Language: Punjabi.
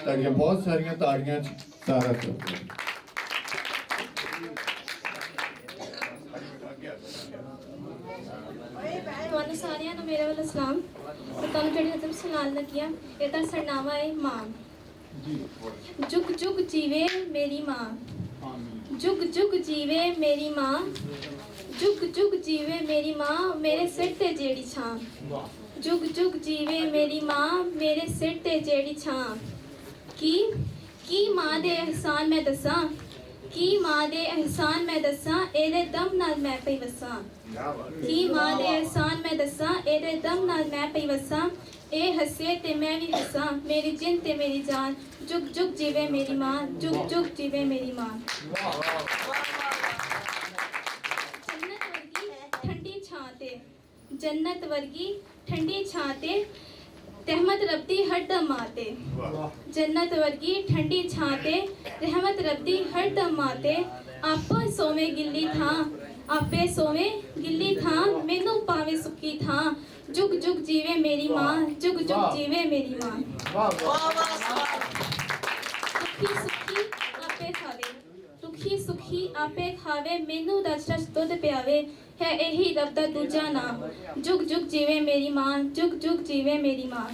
ਤੁਹਾਡੀਆਂ ਬਹੁਤ ਸਾਰੀਆਂ ਤਾੜੀਆਂ 'ਚ ਸਾਰਾ ਸਭ ਤੁਹਾਨੂੰ ਸਾਰਿਆਂ ਨੂੰ ਮੇਰੇ ਵੱਲੋਂ ਸਲਾਮ। ਮੈਂ ਤੁਹਾਨੂੰ ਜਿਹੜੀ ਨਜ਼ਮ ਸੁਣਾਉਣ ਲੱਗੀ ਹਾਂ, ਇਹਦਾ ਸਰਨਾਮਾ ਹੈ ਮਾਂ। ਜੁਗ ਜੁਗ ਜੀਵੇ ਮੇਰੀ ਮਾਂ, ਜੁਗ ਜੁਗ ਜੀਵੇ ਮੇਰੀ ਮਾਂ, ਜੁਗ ਜੁਗ ਜੀਵੇ ਮੇਰੀ ਮਾਂ, ਮੇਰੇ ਸਿਰ ਤੇ ਜਿਹੜੀ ਛਾਂ। ਜੁਗ ਜੁਗ ਜੀਵੇ ਮੇਰੀ ਮਾਂ, ਮੇਰੇ ਸਿਰ ਤੇ ਜਿਹੜੀ ਛਾਂ। ਕੀ ਮਾਂ ਦੇ ਅਹਿਸਾਨ ਮੈਂ ਦੱਸਾਂ, ਕੀ ਮਾਂ ਦੇ ਅਹਿਸਾਨ ਮੈਂ ਦੱਸਾਂ, ਇਹਦੇ ਦਮ ਨਾਲ ਮੈਂ ਪਈ ਵਸਾਂ। ਕੀ ਮਾਂ ਦੇ ਅਹਿਸਾਨ ਮੈਂ ਦੱਸਾਂ, ਇਹਦੇ ਦਮ ਨਾਲ ਮੈਂ ਪਈ ਵਸਾਂ। ਇਹ ਹੱਸੇ ਤੇ ਮੈਂ ਵੀ ਹੱਸਾਂ, ਮੇਰੀ ਜਿੰਨ ਤੇ ਮੇਰੀ ਜਾਨ। ਜੁਗ ਜੁਗ ਜੀਵੇ ਮੇਰੀ ਮਾਂ, ਜੁਗ ਜੁਗ ਜੀਵੇ ਮੇਰੀ ਮਾਂ। ਜन्नत वर्गी ठंडी छां ते, जन्नत वर्गी ठंडी छां ते, रहमत रब्दी हर दम आते। जन्नत वर्गी ठंडी छां ते, रहमत रब्दी हर दम आते। आपा सोवे गिल्ली थां, आपे सोवे गिल्ली थां, मैनू पावे सुखी थां। जुग जुग जीवे मेरी मां, जुग जुग जीवे मेरी मां। सुखी सुखी आपे खावे, दुखी सुखी आपे खावे, मैनू रच रच दुध पियावे, है यही रब दा दूजा नाम। जुग जुग जीवे मेरी मां, जुग जुग जीवे मेरी मां।